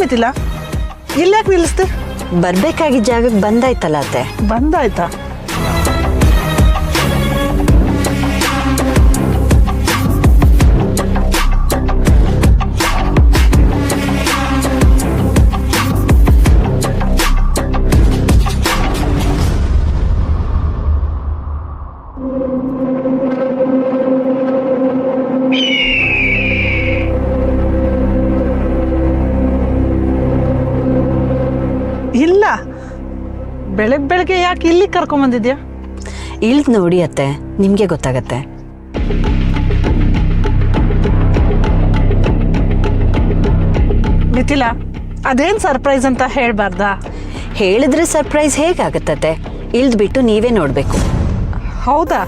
ಮಿತಿಲ್ಲ, ಇಲ್ಲಾಕೆ ನಿಲ್ಲಿಸ್ದೆ? ಬರ್ಬೇಕಾಗಿದ್ದ ಜಾಗಕ್ಕೆ ಬಂದಾಯ್ತಲ್ಲ ಅತ್ತೆ. ಬಂದಾಯ್ತಾ? ಇಲ್ಲ, ಬೆಳಗ್ಗೆ ಯಾಕೆ ಇಲ್ಲಿ ಕರ್ಕೊಂಬಂದಿದ್ಯಾ? ಇಳ್ದು ನೋಡಿ ಅತ್ತೆ, ನಿಮಗೆ ಗೊತ್ತಾಗತ್ತೆ. ಮಿಥಿಲಾ, ಅದೇನು ಸರ್ಪ್ರೈಸ್ ಅಂತ ಹೇಳ್ಬಾರ್ದಾ? ಹೇಳಿದ್ರೆ ಸರ್ಪ್ರೈಸ್ ಹೇಗಾಗತ್ತೆ? ಇಳ್ದು ಬಿಟ್ಟು ನೀವೇ ನೋಡಬೇಕು. ಹೌದಾ?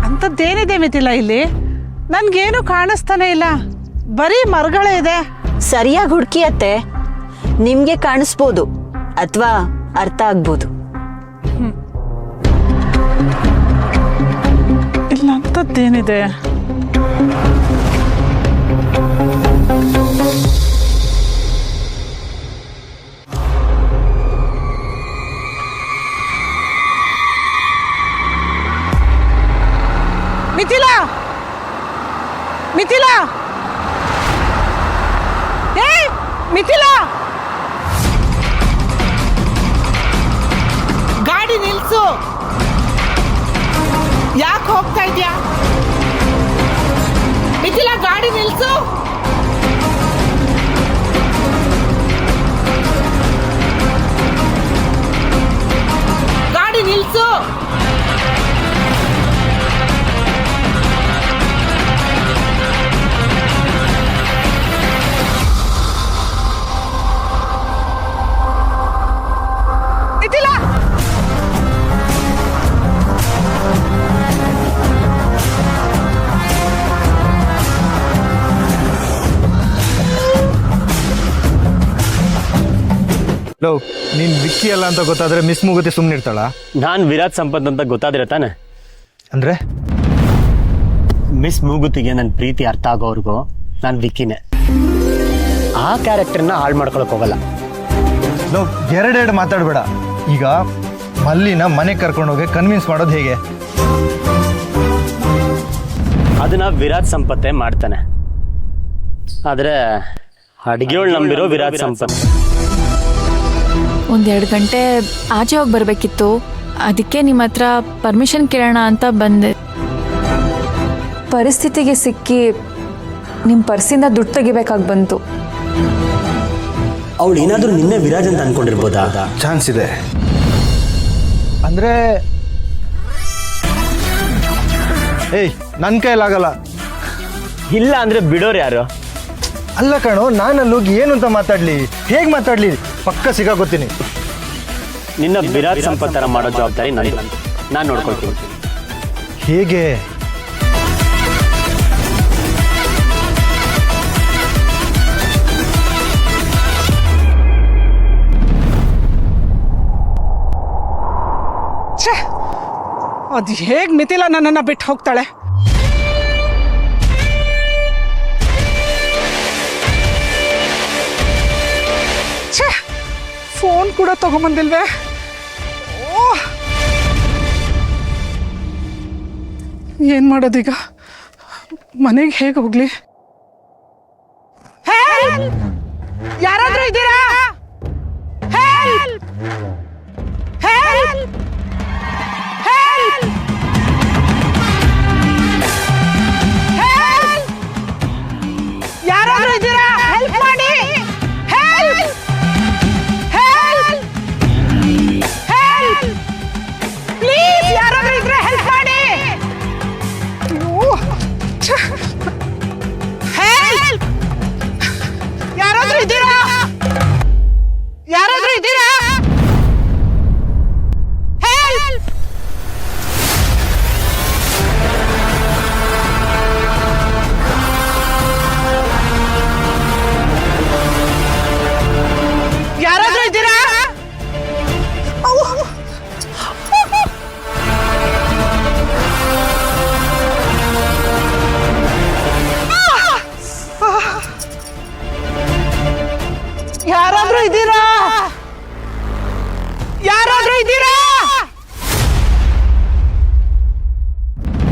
ಅಂಥದ್ದೇನಿದೆ ಮಿಥಿಲಾ ಇಲ್ಲಿ? ನನ್ಗೇನು ಕಾಣಿಸ್ತಾನೆ ಇಲ್ಲ, ಬರೀ ಮರಗಳೇ ಇದೆ. ಸರಿಯಾಗಿ ಹುಡುಕಿ ಅತ್ತೆ, ನಿಮ್ಗೆ ಕಾಣಿಸ್ಬೋದು ಅಥವಾ ಅರ್ಥ ಆಗ್ಬೋದು. ಇಲ್ಲ, ಅಂಥದ್ದೇನಿದೆ? ಮಿಥಿಲಾ, ಮಿಥಿಲಾ, ಏಯ್ ಮಿಥಿಲಾ, ಗಾಡಿ ನಿಲ್ಸು. ಯಾಕೆ ಹೋಗ್ತಾ ಇದ್ಯಾ? ಮಿಥಿಲಾ, ಗಾಡಿ ನಿಲ್ಸು. ಗಾಡಿ ನಿಲ್ಸು. ಮಿಥಿಲಾ, ಲೋ, ನೀನ್ ವಿಕ್ಕಿ ಅಲ್ಲ ಅಂತ ಗೊತ್ತಾದ್ರೆ ಮಿಸ್ ಮೂಗುತಿ ಸುಮ್ಮನೆ ಇರ್ತಾಳ? ನಾನು ವಿರಾಟ್ ಸಂಪತ್ ಅಂತ ಗೊತ್ತಾದ್ರೆ ತಾನೆ. ಅಂದ್ರೆ ಮಿಸ್ ಮೂಗುತಿಗೆ ನನ್ನ ಪ್ರೀತಿ ಅರ್ಥ ಆಗೋವರೆಗೂ ನಾನು ವಿಕ್ಕಿನೇ. ಆ ಕ್ಯಾರೆಕ್ಟರ್ನ ಹಾಳು ಮಾಡ್ಕೊಳಕ್ ಹೋಗಲ್ಲ. ಲೋ, ಎರಡೆರಡು ಮಾತಾಡ್ಬೇಡ. ಈಗ ಮಲ್ಲಿನ ಮನೆಗೆ ಕರ್ಕೊಂಡೋಗಿ ಕನ್ವಿನ್ಸ್ ಮಾಡೋದು ಹೇಗೆ? ಅದನ್ನ ವಿರಾಟ್ ಸಂಪತ್ತೇ ಮಾಡ್ತಾನೆ. ಆದ್ರೆ ಅಡಿಗೆಯೊಳು ನಂಬಿರೋ ವಿರಾಟ್ ಸಂಪತ್. 1-2 ಗಂಟೆ ಆಚೆ ಹೋಗಿ ಬರಬೇಕಿತ್ತು, ಅದಕ್ಕೆ ನಿಮ್ಮ ಹತ್ರ ಪರ್ಮಿಷನ್ ಕೇಳೋಣ ಅಂತ ಬಂದೆ. ಪರಿಸ್ಥಿತಿಗೆ ಸಿಕ್ಕಿ ನಿಮ್ಮ ಪರ್ಸಿಂದ ದುಡ್ಡು ತೆಗಿಬೇಕಾಗಿ ಬಂತು. ಅವಳು ಏನಾದರೂ ನಿನ್ನೆ ವಿರಾಜ್ ಅಂತ ಅನ್ಕೊಂಡಿರ್ಬೋದಾ? ಚಾನ್ಸ್ ಇದೆ. ಅಂದ್ರೆ ಏಯ್, ನನ್ನ ಕೈಲಾಗಲ್ಲ. ಇಲ್ಲ ಅಂದ್ರೆ ಬಿಡೋರು ಯಾರು? ಅಲ್ಲ ಕಣೋ, ನಾನಲ್ಲಿ ಹೋಗಿ ಏನು ಅಂತ ಮಾತಾಡ್ಲಿ, ಹೇಗೆ ಮಾತಾಡ್ಲಿ? ಪಕ್ಕ ಸಿಗಾಕೋತೀನಿ. ನಿನ್ನ ವಿರಾಟ್ ಸಂಪತ್ತರ ಮಾಡೋ ಜವಾಬ್ದಾರಿ ನನಗೆ, ನಾನು ನೋಡ್ಕೊಳ್ತೀನಿ. ಹೇಗೆ? ಅದು ಹೇಗೆ ಮಿಥಿಲಾ ನನ್ನನ್ನು ಬಿಟ್ಟು ಹೋಗ್ತಾಳೆ? ಫೋನ್ ಕೂಡ ತಗೊಂಬಂದಿಲ್ವೇ? ಏನ್ ಮಾಡೋದೀಗ? ಮನೆಗೆ ಹೇಗೆ ಹೋಗ್ಲಿ? ಯಾರಾದ್ರೂ ಇದ್ದೀರಾ? ಯಾರಾದ್ರೂ ಇದ್ದೀರಾ? ಹೆಲ್ಪ್ ಮಾಡಿ. ಪ್ಲೀಸ್, ಯಾರಾದ್ರೂ ಇದ್ರೆ ಹೆಲ್ಪ್ ಮಾಡಿ. ಯಾರಾದ್ರೂ ಇದ್ದೀರಾ?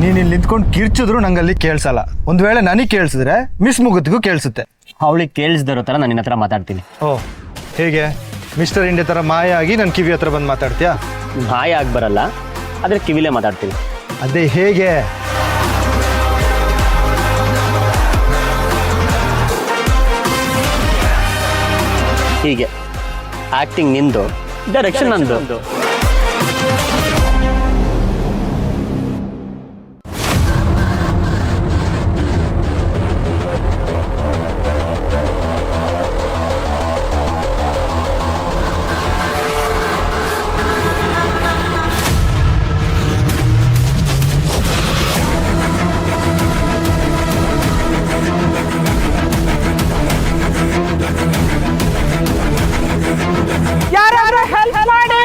ನೀನು ಇಲ್ಲಿ ನಿಂತ್ಕೊಂಡು ಕಿರ್ಚಿದ್ರು ನಂಗೆ ಅಲ್ಲಿ ಕೇಳಿಸಲ್ಲ. ಒಂದು ವೇಳೆ ನನಗೆ ಕೇಳಿಸಿದ್ರೆ ಮಿಸ್ ಮುಗುತ್ತಿಗೂ ಕೇಳಿಸುತ್ತೆ. ಅವಳಿಗೆ ಕೇಳಿಸ್ದಿರೋ ಥರ ನಾನು ನಿನ್ನ ಹತ್ರ ಮಾತಾಡ್ತೀನಿ. ಓ ಹೇಗೆ? ಮಿಸ್ಟರ್ ಇಂಡಿಯಾ ಥರ ಮಾಯ ಆಗಿ ನನ್ನ ಕಿವಿ ಹತ್ರ ಬಂದು ಮಾತಾಡ್ತೀಯಾ? ಮಾಯ ಆಗಿ ಬರಲ್ಲ, ಆದರೆ ಕಿವಿಲೇ ಮಾತಾಡ್ತೀನಿ. ಅದೇ ಹೇಗೆ? ಹೀಗೆ ಆ್ಯಕ್ಟಿಂಗ್ ನಿಂದು, ಡೈರೆಕ್ಷನ್ ನಂದು. ಯಾರಾದ್ರೂ ಹೆಲ್ಪ್ ಮಾಡಿ.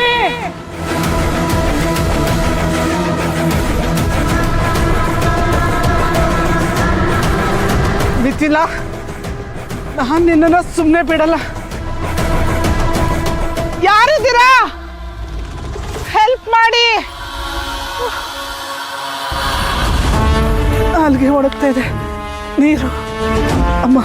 ಮಿಥಿಲಾ, ನಾನು ನಿನ್ನನ್ನು ಸುಮ್ಮನೆ ಬಿಡಲ್ಲ. ಯಾರಿದ್ದೀರಾ? ಹೆಲ್ಪ್ ಮಾಡಿ. ನಾಲ್ಗೆ ಒಣಗ್ತಾ ಇದೆ. ನೀರು ಅಮ್ಮ.